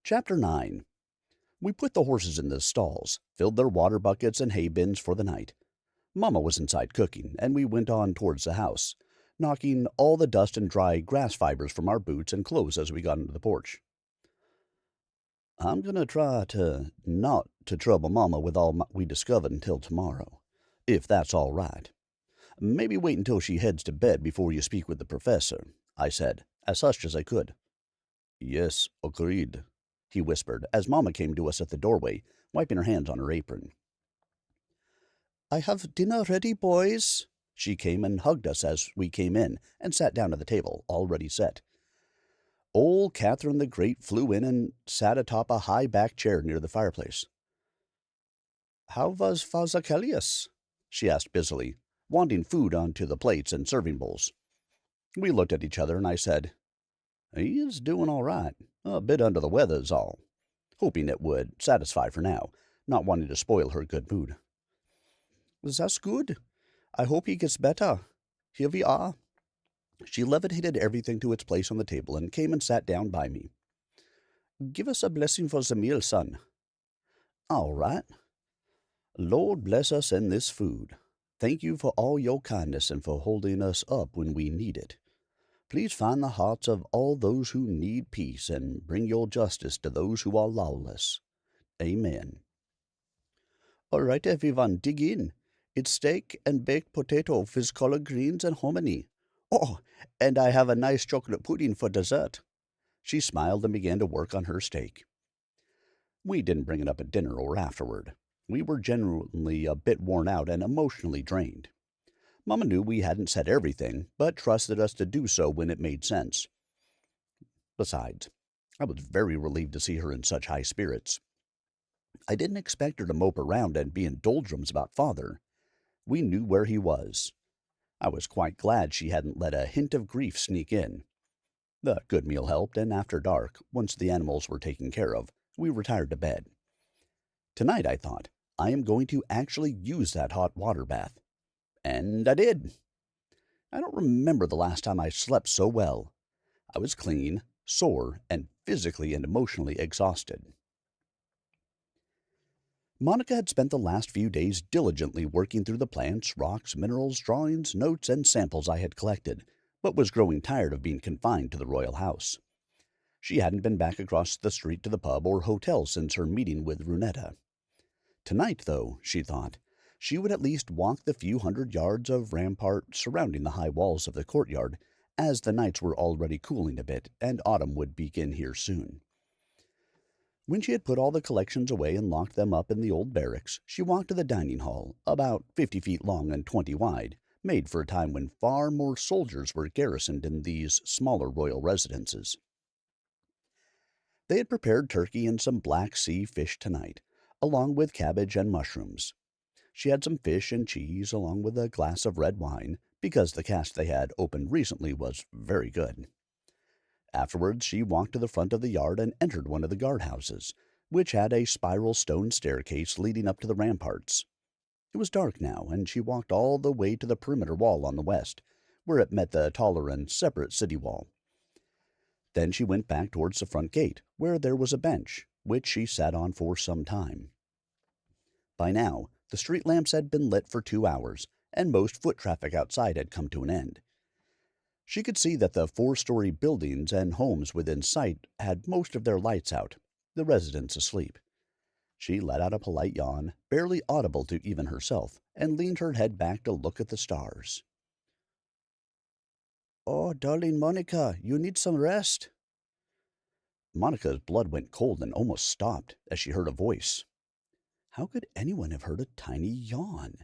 Chapter 9. We put the horses in the stalls, filled their water buckets and hay bins for the night. Mama was inside cooking, and we went on towards the house, knocking all the dust and dry grass fibers from our boots and clothes as we got into the porch. I'm going to try to not to trouble Mama with all we discovered until tomorrow, if that's all right. Maybe wait until she heads to bed before you speak with the professor, I said, as hushed as I could. Yes, agreed, he whispered, as Mama came to us at the doorway, wiping her hands on her apron. I have dinner ready, boys. She came and hugged us as we came in and sat down at the table, already set. Old Catherine the Great flew in and sat atop a high-backed chair near the fireplace. How was Father Callious? She asked busily, wanding food onto the plates and serving bowls. We looked at each other, and I said, He is doing all right. A bit under the weather is all. Hoping it would satisfy for now, not wanting to spoil her good mood. That's good. I hope he gets better. Here we are. She levitated everything to its place on the table and came and sat down by me. Give us a blessing for the meal, son. All right. Lord bless us and this food. Thank you for all your kindness and for holding us up when we need it. Please find the hearts of all those who need peace and bring your justice to those who are lawless. Amen. All right, everyone, dig in. It's steak and baked potato with collard greens and hominy. Oh, and I have a nice chocolate pudding for dessert. She smiled and began to work on her steak. We didn't bring it up at dinner or afterward. We were generally a bit worn out and emotionally drained. Mama knew we hadn't said everything, but trusted us to do so when it made sense. Besides, I was very relieved to see her in such high spirits. I didn't expect her to mope around and be in doldrums about Father. We knew where he was. I was quite glad she hadn't let a hint of grief sneak in. The good meal helped, and after dark, once the animals were taken care of, we retired to bed. Tonight, I thought, I am going to actually use that hot water bath. And I did. I don't remember the last time I slept so well. I was clean, sore, and physically and emotionally exhausted. Monika had spent the last few days diligently working through the plants, rocks, minerals, drawings, notes, and samples I had collected, but was growing tired of being confined to the royal house. She hadn't been back across the street to the pub or hotel since her meeting with Runetta. Tonight, though, she thought, she would at least walk the few hundred yards of rampart surrounding the high walls of the courtyard, as the nights were already cooling a bit, and autumn would begin here soon. When she had put all the collections away and locked them up in the old barracks, she walked to the dining hall, about 50 feet long and 20 wide, made for a time when far more soldiers were garrisoned in these smaller royal residences. They had prepared turkey and some Black Sea fish tonight, along with cabbage and mushrooms. She had some fish and cheese, along with a glass of red wine, because the cask they had opened recently was very good. Afterwards, she walked to the front of the yard and entered one of the guardhouses, which had a spiral stone staircase leading up to the ramparts. It was dark now, and she walked all the way to the perimeter wall on the west, where it met the taller and separate city wall. Then she went back towards the front gate, where there was a bench, which she sat on for some time. By now, the street lamps had been lit for 2 hours, and most foot traffic outside had come to an end. She could see that the 4-story buildings and homes within sight had most of their lights out, the residents asleep. She let out a polite yawn, barely audible to even herself, and leaned her head back to look at the stars. Oh, darling Monika, you need some rest. Monika's blood went cold and almost stopped as she heard a voice. How could anyone have heard a tiny yawn?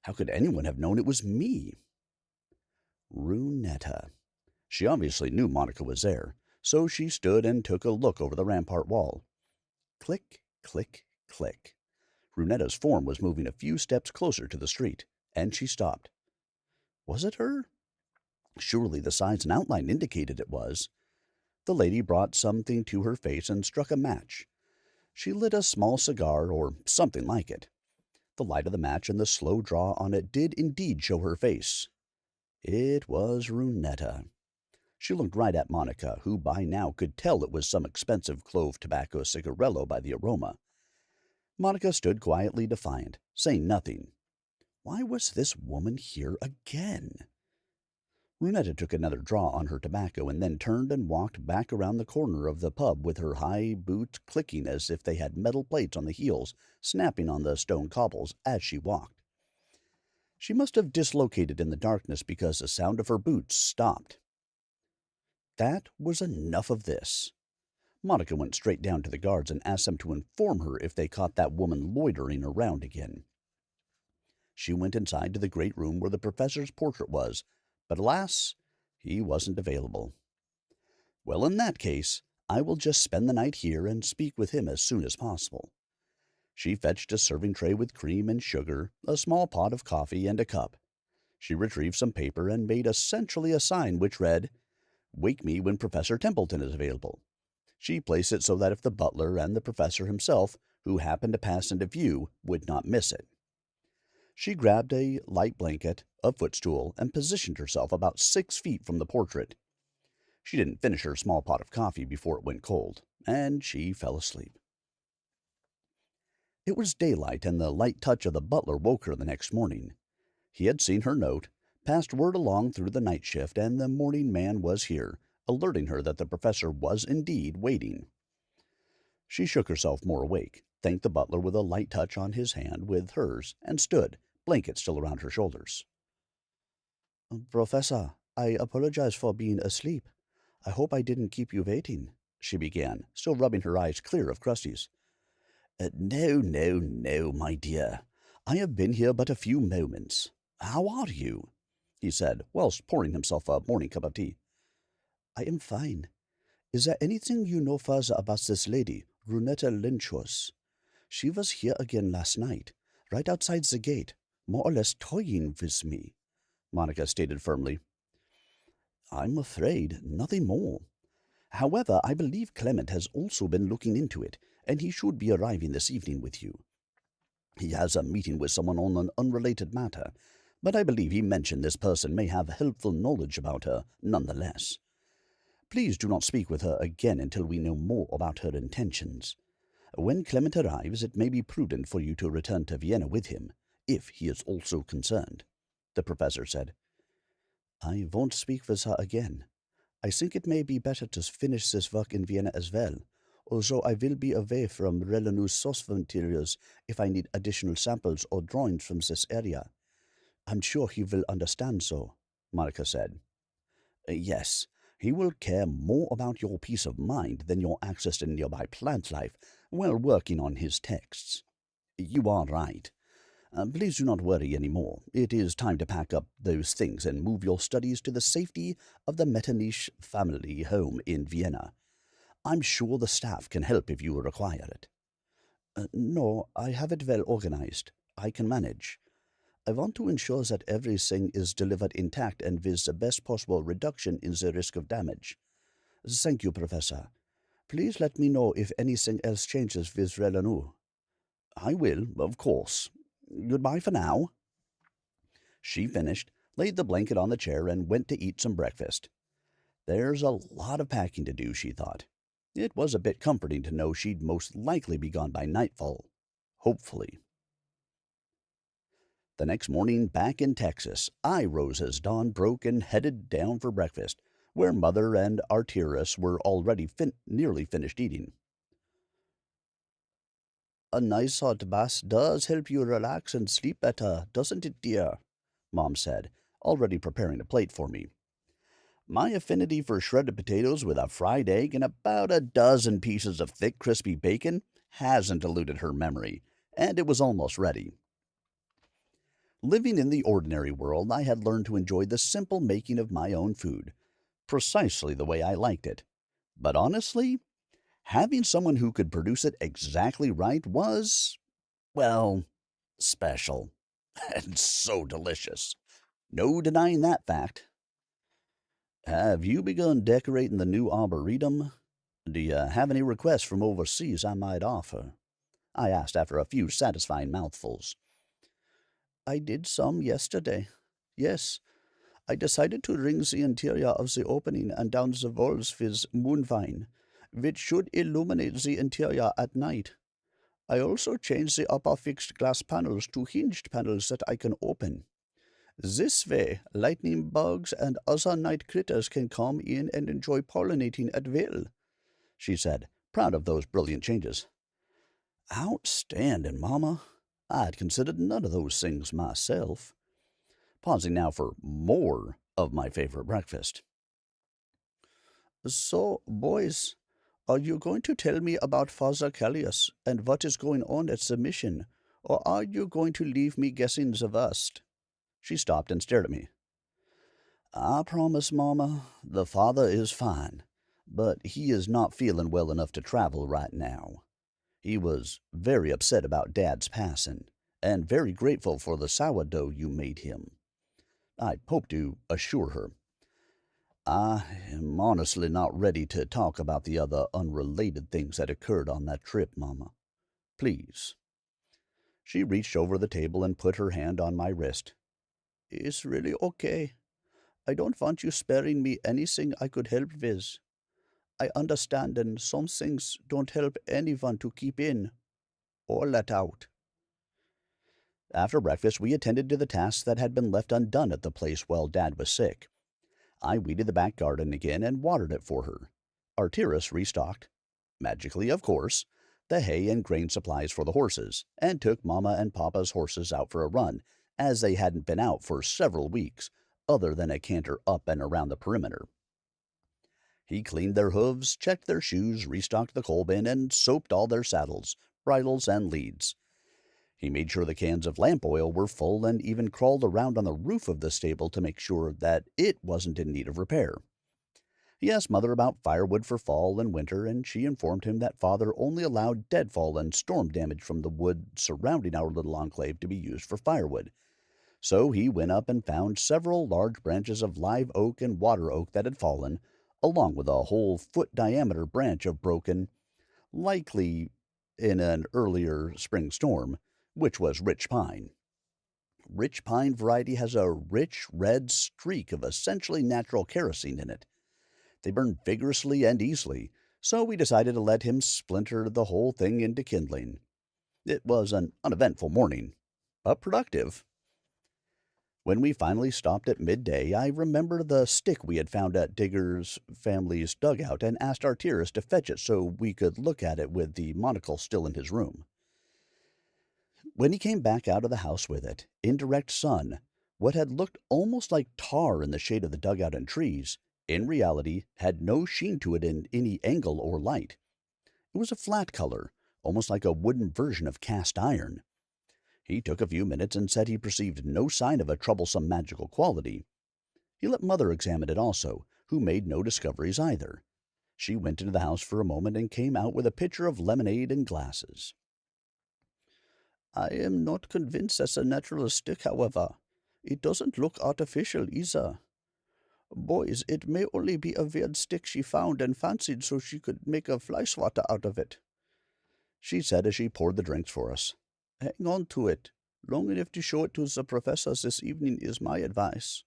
How could anyone have known it was me? Runetta. She obviously knew Monika was there, so she stood and took a look over the rampart wall. Click, click, click. Runetta's form was moving a few steps closer to the street, and she stopped. Was it her? Surely the size and outline indicated it was. The lady brought something to her face and struck a match. She lit a small cigar, or something like it. The light of the match and the slow draw on it did indeed show her face. It was Runetta. She looked right at Monika, who by now could tell it was some expensive clove tobacco cigarello by the aroma. Monika stood quietly defiant, saying nothing. Why was this woman here again? Brunetta took another draw on her tobacco and then turned and walked back around the corner of the pub with her high boots clicking as if they had metal plates on the heels, snapping on the stone cobbles as she walked. She must have dislocated in the darkness because the sound of her boots stopped. That was enough of this. Monika went straight down to the guards and asked them to inform her if they caught that woman loitering around again. She went inside to the great room where the professor's portrait was, but alas, he wasn't available. Well, in that case, I will just spend the night here and speak with him as soon as possible. She fetched a serving tray with cream and sugar, a small pot of coffee, and a cup. She retrieved some paper and made essentially a sign which read, "Wake me when Professor Templeton is available." She placed it so that if the butler and the professor himself, who happened to pass into view, would not miss it. She grabbed a light blanket, a footstool, and positioned herself about 6 feet from the portrait. She didn't finish her small pot of coffee before it went cold, and she fell asleep. It was daylight, and the light touch of the butler woke her the next morning. He had seen her note, passed word along through the night shift, and the morning man was here, alerting her that the professor was indeed waiting. She shook herself more awake, thanked the butler with a light touch on his hand with hers, and stood, blanket still around her shoulders. "Professor, I apologize for being asleep. I hope I didn't keep you waiting," she began, still rubbing her eyes clear of Krusty's. No, my dear. I have been here but a few moments. How are you?" he said, whilst pouring himself a morning cup of tea. "I am fine. Is there anything you know further about this lady, Brunetta Lynchhorse? She was here again last night, right outside the gate, more or less toying with me," Monika stated firmly. "I'm afraid nothing more. However, I believe Klement has also been looking into it, and he should be arriving this evening with you. He has a meeting with someone on an unrelated matter, but I believe he mentioned this person may have helpful knowledge about her nonetheless. Please do not speak with her again until we know more about her intentions. When Klement arrives, it may be prudent for you to return to Vienna with him, if he is also concerned," the professor said. "I won't speak with her again. I think it may be better to finish this work in Vienna as well, although I will be away from Raileanu's source materials if I need additional samples or drawings from this area. I'm sure he will understand so," Monika said. "Yes, he will care more about your peace of mind than your access to nearby plant life while working on his texts. You are right. Please do not worry any more. It is time to pack up those things and move your studies to the safety of the Metternich family home in Vienna. I'm sure the staff can help if you require it." No, I have it well organized. I can manage. I want to ensure that everything is delivered intact and with the best possible reduction in the risk of damage. Thank you, Professor. Please let me know if anything else changes with Raileanu." "I will, of course. Goodbye for now." She finished, laid the blanket on the chair, and went to eat some breakfast. There's a lot of packing to do, she thought. It was a bit comforting to know she'd most likely be gone by nightfall. Hopefully. The next morning, back in Texas, I rose as dawn broke and headed down for breakfast, where Mother and Arterous were already nearly finished eating. "A nice hot bath does help you relax and sleep better, doesn't it, dear?" Mom said, already preparing a plate for me. My affinity for shredded potatoes with a fried egg and about a dozen pieces of thick, crispy bacon hasn't eluded her memory, and it was almost ready. Living in the ordinary world, I had learned to enjoy the simple making of my own food, precisely the way I liked it. But honestly, having someone who could produce it exactly right was, well, special. And so delicious. No denying that fact. "Have you begun decorating the new arboretum? Do you have any requests from overseas I might offer?" I asked after a few satisfying mouthfuls. "I did some yesterday. Yes, I decided to ring the interior of the opening and down the walls with moonvine, which should illuminate the interior at night. I also changed the upper fixed glass panels to hinged panels that I can open. This way, lightning bugs and other night critters can come in and enjoy pollinating at will, she said, proud of those brilliant changes. Outstanding, Mamma. I had considered none of those things myself. Pausing now for more of my favorite breakfast. So, boys, are you going to tell me about Father Callious and what is going on at the mission, or are you going to leave me guessing the worst? She stopped and stared at me. I promise, Mamma, the father is fine, but he is not feeling well enough to travel right now. He was very upset about Dad's passing, and very grateful for the sourdough you made him. I hoped to assure her. I am honestly not ready to talk about the other unrelated things that occurred on that trip, Mamma. Please. She reached over the table and put her hand on my wrist. It's really okay. I don't want you sparing me anything I could help with. I understand, and some things don't help anyone to keep in or let out. After breakfast, we attended to the tasks that had been left undone at the place while Dad was sick. I weeded the back garden again and watered it for her. Arterous restocked, magically of course, the hay and grain supplies for the horses, and took Mama and Papa's horses out for a run, as they hadn't been out for several weeks, other than a canter up and around the perimeter. He cleaned their hooves, checked their shoes, restocked the coal bin, and soaped all their saddles, bridles, and leads. He made sure the cans of lamp oil were full and even crawled around on the roof of the stable to make sure that it wasn't in need of repair. He asked Mother about firewood for fall and winter, and she informed him that Father only allowed deadfall and storm damage from the wood surrounding our little enclave to be used for firewood. So he went up and found several large branches of live oak and water oak that had fallen, along with a whole foot-diameter branch of broken, likely in an earlier spring storm, which was rich pine. Rich pine variety has a rich red streak of essentially natural kerosene in it. They burn vigorously and easily, so we decided to let him splinter the whole thing into kindling. It was an uneventful morning, but productive. When we finally stopped at midday, I remembered the stick we had found at Digger's family's dugout and asked Arterous to fetch it so we could look at it with the monocle still in his room. When he came back out of the house with it, in direct sun, what had looked almost like tar in the shade of the dugout and trees, in reality had no sheen to it in any angle or light. It was a flat color, almost like a wooden version of cast iron. He took a few minutes and said he perceived no sign of a troublesome magical quality. He let Mother examine it also, who made no discoveries either. She went into the house for a moment and came out with a pitcher of lemonade and glasses. I am not convinced that's a natural stick, however. It doesn't look artificial either. Boys, it may only be a weird stick she found and fancied so she could make a fly swatter out of it, she said as she poured the drinks for us. Hang on to it. Long enough to show it to the professors this evening is my advice.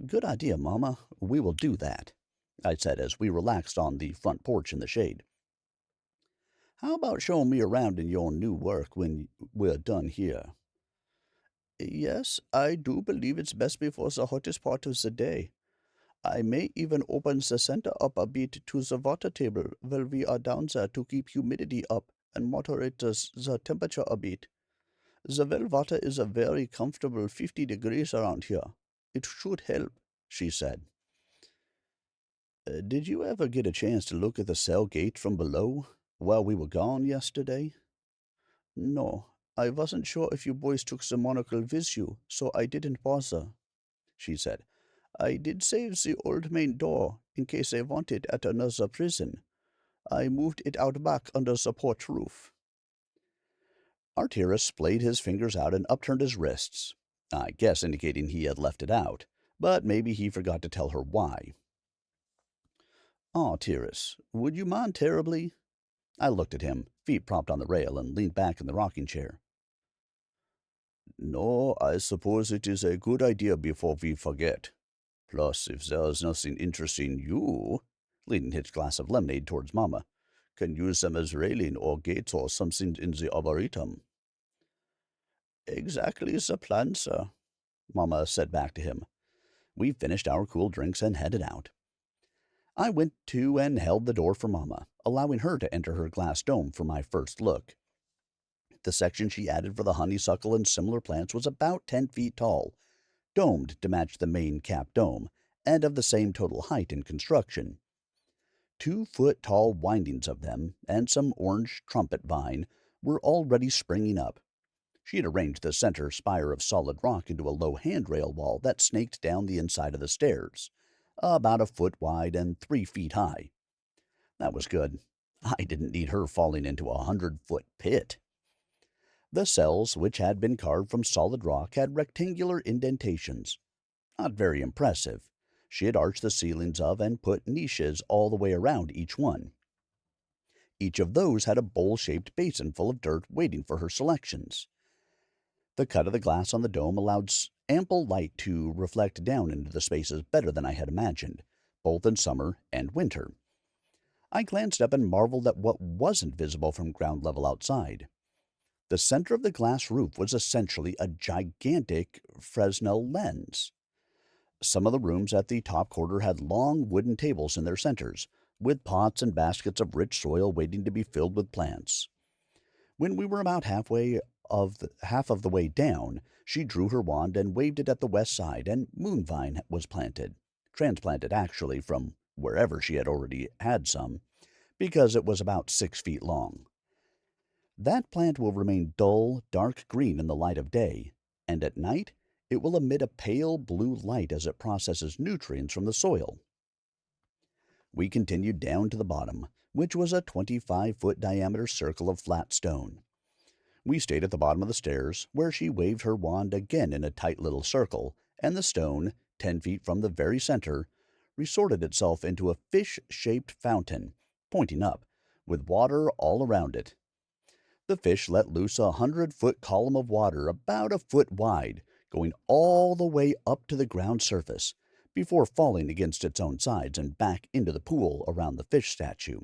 Good idea, Mamma. We will do that, I said as we relaxed on the front porch in the shade. How about showing me around in your new work when we're done here? Yes, I do believe it's best before the hottest part of the day. I may even open the center up a bit to the water table while we are down there to keep humidity up and moderate the temperature a bit. The well water is a very comfortable 50 degrees around here. It should help, she said. Did you ever get a chance to look at the cell gate from below while we were gone yesterday? No, I wasn't sure if you boys took the monocle with you, so I didn't bother, she said. I did save the old main door in case they want it at another prison. I moved it out back under the porch roof. Arterous splayed his fingers out and upturned his wrists, I guess indicating he had left it out, but maybe he forgot to tell her why. Arterous, would you mind terribly? I looked at him, feet propped on the rail, and leaned back in the rocking chair. No, I suppose it is a good idea before we forget. Plus, if there's nothing interesting you, leaning his glass of lemonade towards Mamma, can use them as railing or gates or something in the arboretum. Exactly the plan, sir, Mamma said back to him. We finished our cool drinks and headed out. I went to and held the door for Mamma, allowing her to enter her glass dome for my first look. The section she added for the honeysuckle and similar plants was about 10 feet tall, domed to match the main cap dome, and of the same total height and construction. 2-foot tall windings of them, and some orange trumpet vine, were already springing up. She had arranged the center spire of solid rock into a low handrail wall that snaked down the inside of the stairs, about a foot wide and 3 feet high. That was good. I didn't need her falling into a 100-foot pit. The cells, which had been carved from solid rock, had rectangular indentations. Not very impressive. She had arched the ceilings of and put niches all the way around each one. Each of those had a bowl-shaped basin full of dirt waiting for her selections. The cut of the glass on the dome allowed ample light to reflect down into the spaces better than I had imagined, both in summer and winter. I glanced up and marveled at what wasn't visible from ground level outside. The center of the glass roof was essentially a gigantic Fresnel lens. Some of the rooms at the top quarter had long wooden tables in their centers, with pots and baskets of rich soil waiting to be filled with plants. When we were about half of the way down, she drew her wand and waved it at the west side, and moonvine was transplanted actually from wherever she had already had some, because it was about 6 feet long. That plant will remain dull, dark green in the light of day, and at night it will emit a pale blue light as it processes nutrients from the soil. We continued down to the bottom, which was a 25-foot diameter circle of flat stone. We stayed at the bottom of the stairs, where she waved her wand again in a tight little circle, and the stone, 10 feet from the very center, resorted itself into a fish-shaped fountain, pointing up, with water all around it. The fish let loose a 100-foot column of water about a foot wide, going all the way up to the ground surface, before falling against its own sides and back into the pool around the fish statue.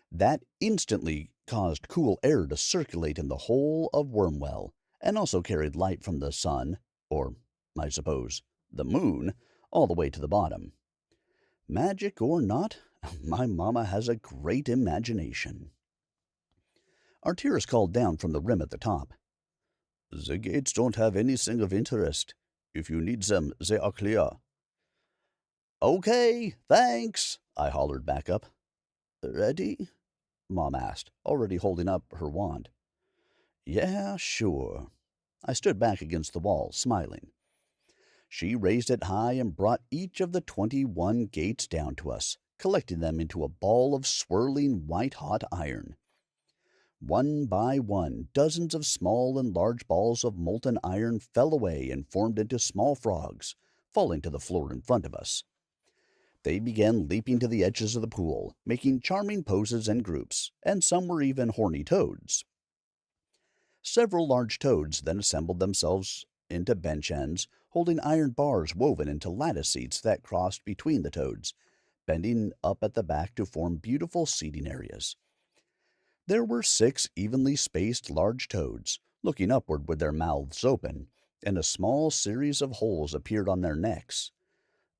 That instantly caused cool air to circulate in the whole of Wormwell, and also carried light from the sun, or, I suppose, the moon, all the way to the bottom. Magic or not, my mamma has a great imagination. Arterous called down from the rim at the top. The gates don't have anything of interest. If you need them, they are clear. Okay, thanks, I hollered back up. Ready? Mom asked, already holding up her wand. Yeah, sure. I stood back against the wall, smiling. She raised it high and brought each of the 21 gates down to us, collecting them into a ball of swirling white-hot iron. One by one, dozens of small and large balls of molten iron fell away and formed into small frogs, falling to the floor in front of us. They began leaping to the edges of the pool, making charming poses and groups, and some were even horny toads. Several large toads then assembled themselves into bench ends, holding iron bars woven into lattice seats that crossed between the toads, bending up at the back to form beautiful seating areas. There were 6 evenly spaced large toads, looking upward with their mouths open, and a small series of holes appeared on their necks.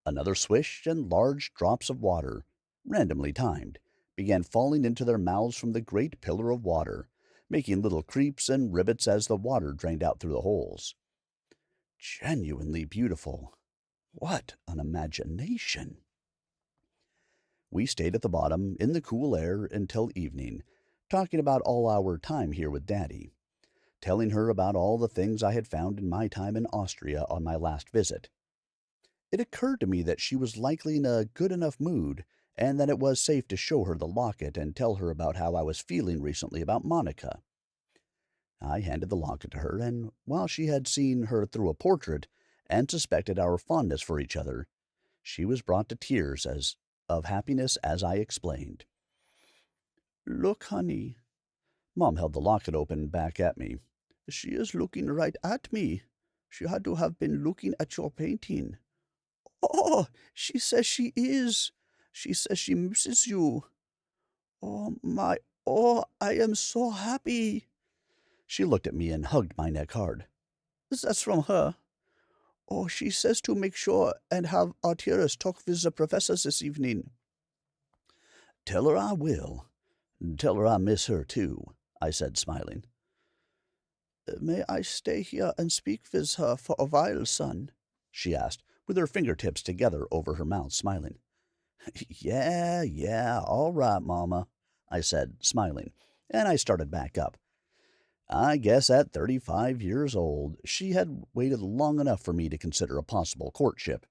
Another swish, and large drops of water, randomly timed, began falling into their mouths from the great pillar of water, making little creeps and rivets as the water drained out through the holes. Genuinely beautiful. What an imagination! We stayed at the bottom in the cool air until evening, talking about all our time here with Daddy, telling her about all the things I had found in my time in Austria on my last visit. It occurred to me that she was likely in a good enough mood, and that it was safe to show her the locket and tell her about how I was feeling recently about Monika. I handed the locket to her, and while she had seen her through a portrait and suspected our fondness for each other, she was brought to tears of happiness as I explained. Look, honey. Mom held the locket open back at me. She is looking right at me. She had to have been looking at your painting. Oh, she says she is. She says she misses you. Oh, my. Oh, I am so happy. She looked at me and hugged my neck hard. That's from her. Oh, she says to make sure and have Arterous talk with the professors this evening. Tell her I will. Tell her I miss her, too, I said, smiling. May I stay here and speak with her for a while, son? She asked, with her fingertips together over her mouth, smiling. Yeah, all right, Mama, I said, smiling, and I started back up. I guess at 35 years old, she had waited long enough for me to consider a possible courtship.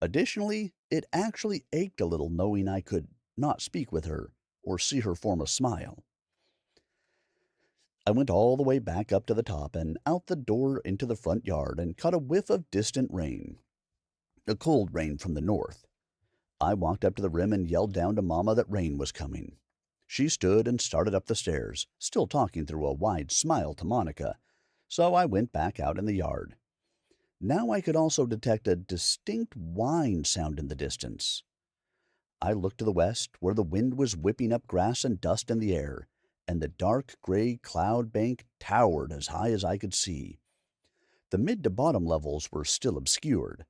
Additionally, it actually ached a little knowing I could not speak with her or see her form a smile. I went all the way back up to the top and out the door into the front yard and caught a whiff of distant rain. A cold rain from the north. I walked up to the rim and yelled down to Mama that rain was coming. She stood and started up the stairs, still talking through a wide smile to Monika, so I went back out in the yard. Now I could also detect a distinct whine sound in the distance. I looked to the west, where the wind was whipping up grass and dust in the air, and the dark gray cloud bank towered as high as I could see. The mid to bottom levels were still obscured,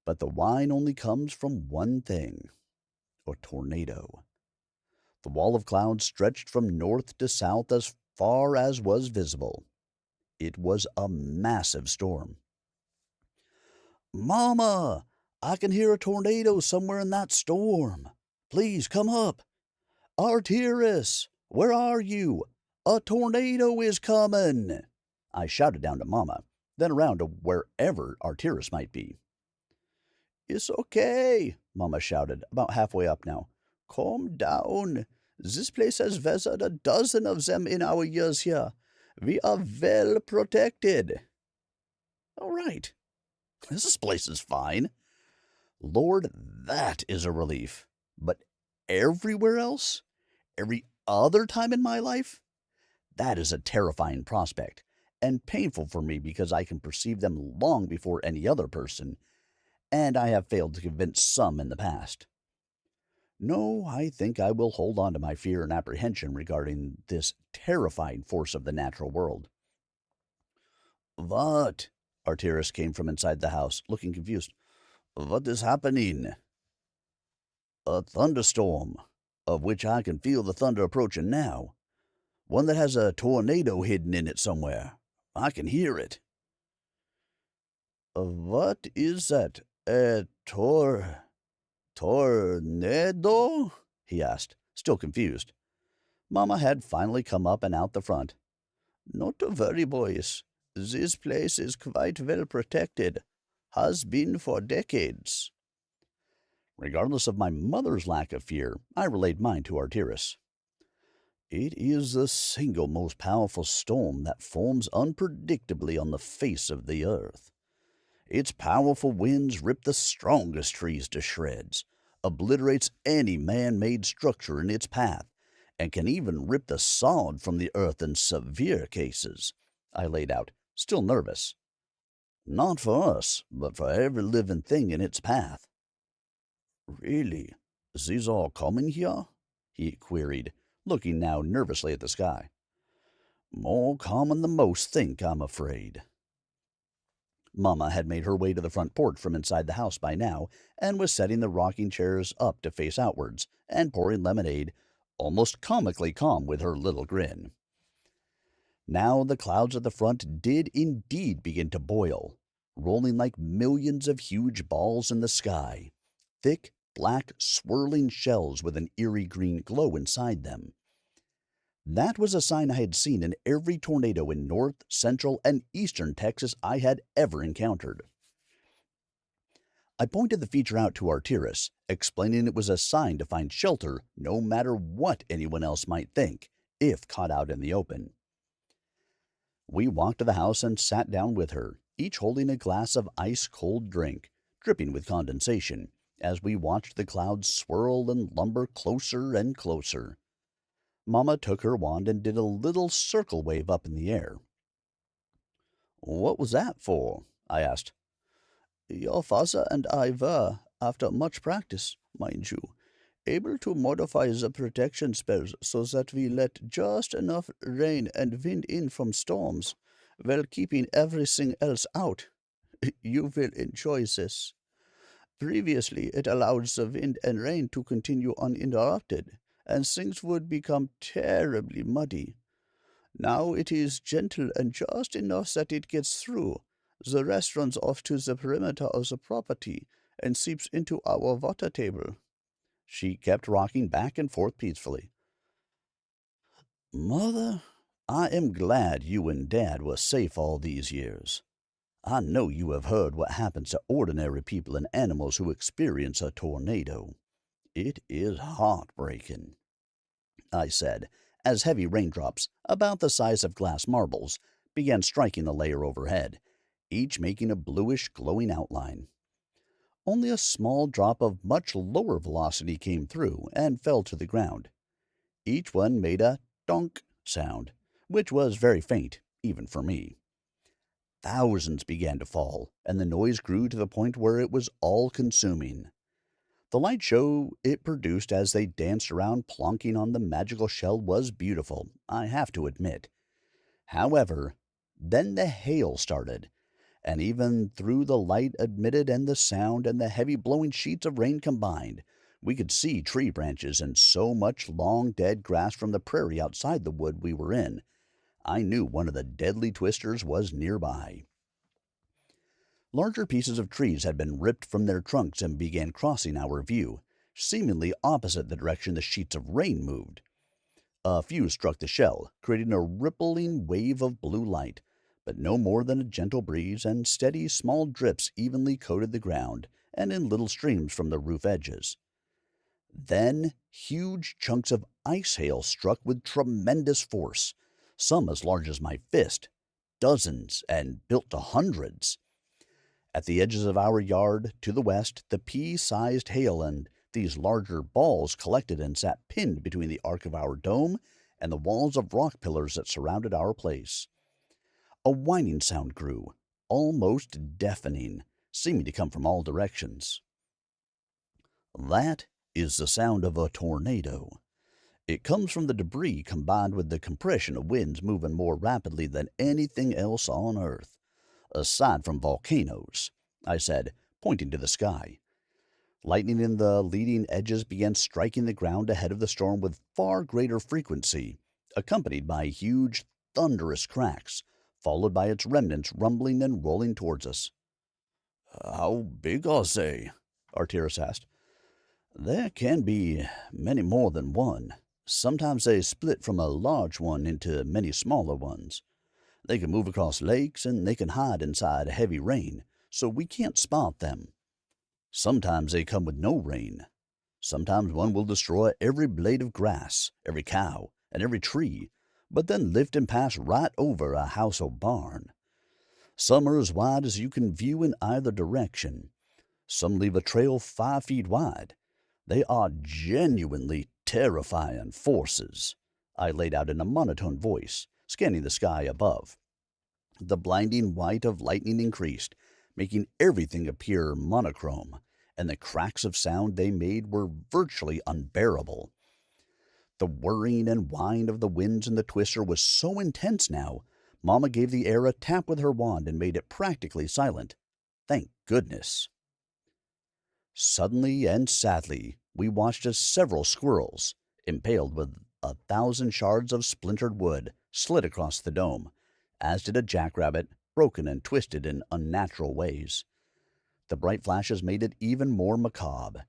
but the whine only comes from one thing: a tornado. The wall of clouds stretched from north to south as far as was visible. It was a massive storm. Mama, I can hear a tornado somewhere in that storm. Please come up. Arterous, where are you? A tornado is coming. I shouted down to Mama, then around to wherever Arterous might be. It's okay, Mama shouted, about halfway up now. Calm down. This place has weathered a dozen of them in our years here. We are well protected. All right. This place is fine. Lord, that is a relief. But everywhere else? Every other time in my life? That is a terrifying prospect, and painful for me because I can perceive them long before any other person, and I have failed to convince some in the past. No, I think I will hold on to my fear and apprehension regarding this terrifying force of the natural world. What? Arterous came from inside the house, looking confused. What is happening? A thunderstorm, of which I can feel the thunder approaching now. One that has a tornado hidden in it somewhere. I can hear it. What is that? A tornado? He asked, still confused. Mama had finally come up and out the front. Not to worry, boys. This place is quite well protected. Has been for decades. Regardless of my mother's lack of fear, I relayed mine to Arterous. It is the single most powerful storm that forms unpredictably on the face of the earth. Its powerful winds rip the strongest trees to shreds, obliterates any man-made structure in its path, and can even rip the sod from the earth in severe cases, I laid out, still nervous. Not for us, but for every living thing in its path. Really? These all coming here? He queried, looking now nervously at the sky. More common than most think, I'm afraid. Mama had made her way to the front porch from inside the house by now, and was setting the rocking chairs up to face outwards, and pouring lemonade, almost comically calm with her little grin. Now the clouds at the front did indeed begin to boil, rolling like millions of huge balls in the sky, thick, black, swirling shells with an eerie green glow inside them. That was a sign I had seen in every tornado in north, central, and eastern Texas I had ever encountered. I pointed the feature out to Arterous, explaining it was a sign to find shelter no matter what anyone else might think, if caught out in the open. We walked to the house and sat down with her, each holding a glass of ice-cold drink, dripping with condensation, as we watched the clouds swirl and lumber closer and closer. Mama took her wand and did a little circle wave up in the air. What was that for? I asked. Your father and I were, after much practice, mind you, able to modify the protection spells so that we let just enough rain and wind in from storms, while keeping everything else out. You will enjoy this. Previously, it allowed the wind and rain to continue uninterrupted, and things would become terribly muddy. Now it is gentle and just enough that it gets through. The rest runs off to the perimeter of the property and seeps into our water table. She kept rocking back and forth peacefully. Mother, I am glad you and Dad were safe all these years. I know you have heard what happens to ordinary people and animals who experience a tornado. It is heartbreaking, I said, as heavy raindrops, about the size of glass marbles, began striking the layer overhead, each making a bluish glowing outline. Only a small drop of much lower velocity came through and fell to the ground. Each one made a donk sound, which was very faint, even for me. Thousands began to fall, and the noise grew to the point where it was all-consuming. The light show it produced as they danced around plonking on the magical shell was beautiful, I have to admit. However, then the hail started, and even through the light admitted and the sound and the heavy blowing sheets of rain combined, we could see tree branches and so much long dead grass from the prairie outside the wood we were in. I knew one of the deadly twisters was nearby. Larger pieces of trees had been ripped from their trunks and began crossing our view, seemingly opposite the direction the sheets of rain moved. A few struck the shell, creating a rippling wave of blue light, but no more than a gentle breeze, and steady small drips evenly coated the ground and in little streams from the roof edges. Then huge chunks of ice hail struck with tremendous force, some as large as my fist, dozens and built to hundreds. At the edges of our yard, to the west, the pea-sized hail and these larger balls collected and sat pinned between the arc of our dome and the walls of rock pillars that surrounded our place. A whining sound grew, almost deafening, seeming to come from all directions. That is the sound of a tornado. It comes from the debris combined with the compression of winds moving more rapidly than anything else on Earth, aside from volcanoes, I said, pointing to the sky. Lightning in the leading edges began striking the ground ahead of the storm with far greater frequency, accompanied by huge, thunderous cracks, followed by its remnants rumbling and rolling towards us. How big are they? Arterous asked. There can be many more than one. Sometimes they split from a large one into many smaller ones. They can move across lakes, and they can hide inside heavy rain, so we can't spot them. Sometimes they come with no rain. Sometimes one will destroy every blade of grass, every cow, and every tree, but then lift and pass right over a house or barn. Some are as wide as you can view in either direction. Some leave a trail 5 feet wide. They are genuinely terrifying forces, I laid out in a monotone voice, scanning the sky above. The blinding white of lightning increased, making everything appear monochrome, and the cracks of sound they made were virtually unbearable. The whirring and whine of the winds in the twister was so intense now, Mamma gave the air a tap with her wand and made it practically silent. Thank goodness. Suddenly and sadly, we watched as several squirrels, impaled with 1,000 shards of splintered wood, slid across the dome, as did a jackrabbit, broken and twisted in unnatural ways. The bright flashes made it even more macabre.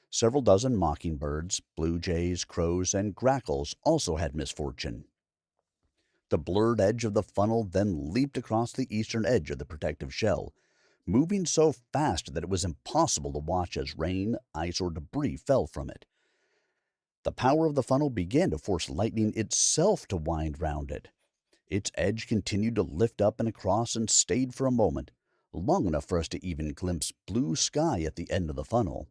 Several dozen mockingbirds, blue jays, crows, and grackles also had misfortune. The blurred edge of the funnel then leaped across the eastern edge of the protective shell, moving so fast that it was impossible to watch as rain, ice, or debris fell from it. The power of the funnel began to force lightning itself to wind round it. Its edge continued to lift up and across and stayed for a moment, long enough for us to even glimpse blue sky at the end of the funnel.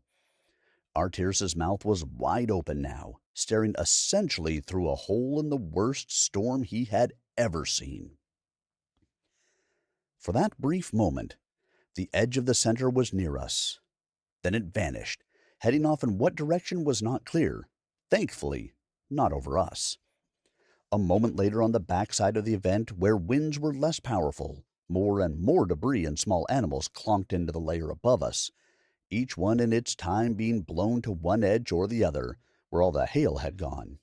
Arterous's mouth was wide open now, staring essentially through a hole in the worst storm he had ever seen. For that brief moment, the edge of the center was near us. Then it vanished, heading off in what direction was not clear. Thankfully, not over us. A moment later, on the backside of the event, where winds were less powerful, more and more debris and small animals clonked into the layer above us, each one in its time being blown to one edge or the other, where all the hail had gone.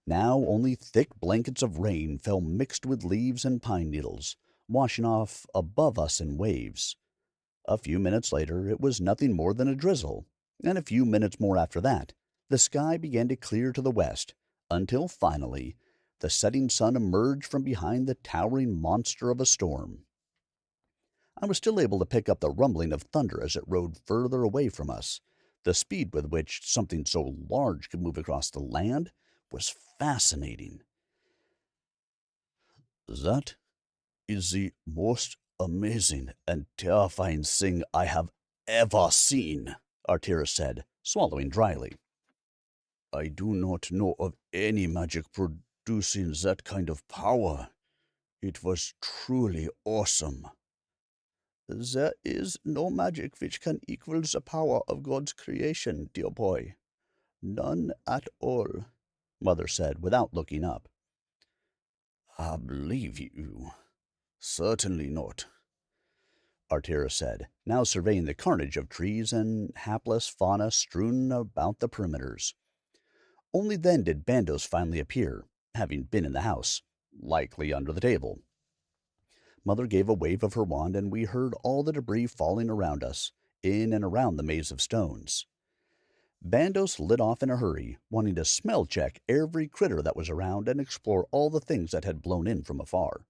Now only thick blankets of rain fell mixed with leaves and pine needles, washing off above us in waves. A few minutes later it was nothing more than a drizzle, and a few minutes more after that the sky began to clear to the west, until finally the setting sun emerged from behind the towering monster of a storm. I was still able to pick up the rumbling of thunder as it rode further away from us. The speed with which something so large could move across the land was fascinating. "That is the most amazing and terrifying thing I have ever seen," Arterous said, swallowing dryly. "I do not know of any magic producing that kind of power. It was truly awesome." "There is no magic which can equal the power of God's creation, dear boy. None at all," Mother said, without looking up. "I believe you. Certainly not," Arterous said, now surveying the carnage of trees and hapless fauna strewn about the perimeters. Only then did Bandos finally appear, having been in the house, likely under the table. Mother gave a wave of her wand, and we heard all the debris falling around us, in and around the maze of stones. Bandos lit off in a hurry, wanting to smell check every critter that was around and explore all the things that had blown in from afar.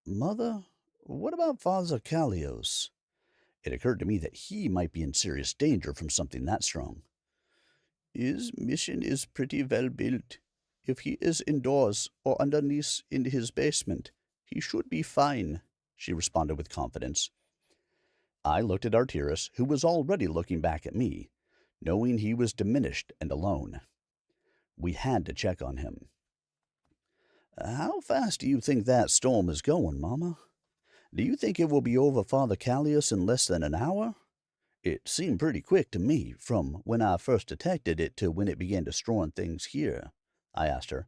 "Mother, what about Father Callious?" It occurred to me that he might be in serious danger from something that strong. "His mission is pretty well built. If he is indoors or underneath in his basement, he should be fine," she responded with confidence. I looked at Arterous, who was already looking back at me, knowing he was diminished and alone. We had to check on him. "How fast do you think that storm is going, Mama? Do you think it will be over Father Callious in less than an hour? It seemed pretty quick to me, from when I first detected it to when it began destroying things here," I asked her.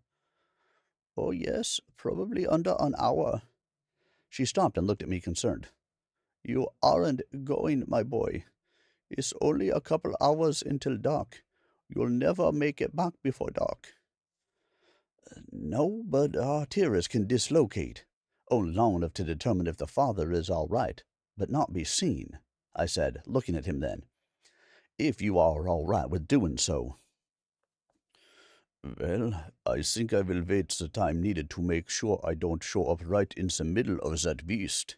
"Oh, yes, probably under an hour." She stopped and looked at me concerned. "You aren't going, my boy. It's only a couple hours until dark. You'll never make it back before dark." "No, but Arterous can dislocate. Only long enough to determine if the father is all right, but not be seen," I said, looking at him then. "If you are all right with doing so." "Well, I think I will wait the time needed to make sure I don't show up right in the middle of that beast.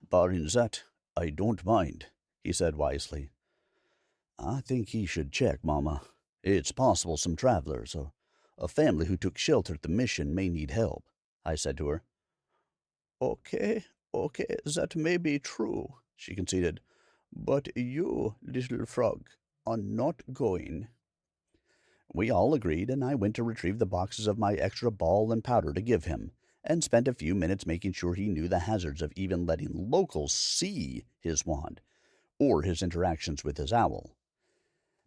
Barring that, I don't mind," he said wisely. "I think he should check, Mama. It's possible some travelers, or a family who took shelter at the mission, may need help," I said to her. Okay, that may be true," she conceded. "But you, little frog, are not going." We all agreed, and I went to retrieve the boxes of my extra ball and powder to give him, and spent a few minutes making sure he knew the hazards of even letting locals see his wand, or his interactions with his owl.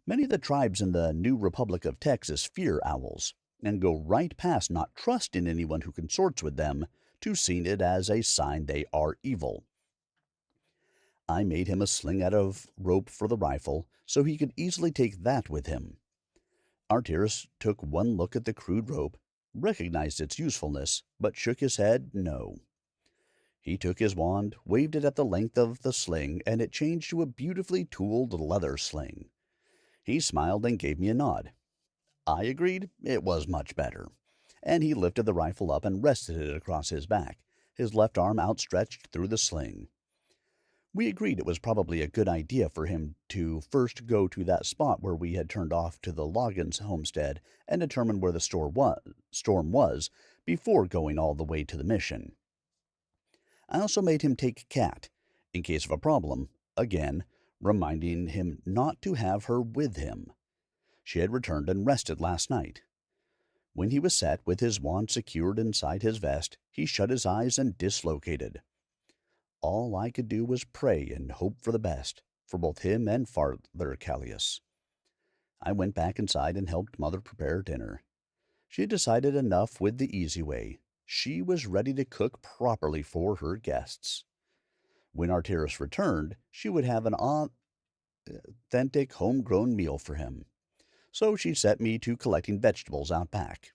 Many of the tribes in the new Republic of Texas fear owls, and go right past not trusting anyone who consorts with them to seeing it as a sign they are evil. I made him a sling out of rope for the rifle, so he could easily take that with him. Arterous took one look at the crude rope, recognized its usefulness, but shook his head no. He took his wand, waved it at the length of the sling, and it changed to a beautifully tooled leather sling. He smiled and gave me a nod. I agreed it was much better, and he lifted the rifle up and rested it across his back, his left arm outstretched through the sling. We agreed it was probably a good idea for him to first go to that spot where we had turned off to the Loggins homestead and determine where the storm was before going all the way to the mission. I also made him take Cat, in case of a problem, again, reminding him not to have her with him. She had returned and rested last night. When he was set with his wand secured inside his vest, he shut his eyes and dislocated. All I could do was pray and hope for the best, for both him and Father Callious. I went back inside and helped Mother prepare dinner. She had decided enough with the easy way. She was ready to cook properly for her guests. When Arterous returned, she would have an authentic homegrown meal for him. So she set me to collecting vegetables out back.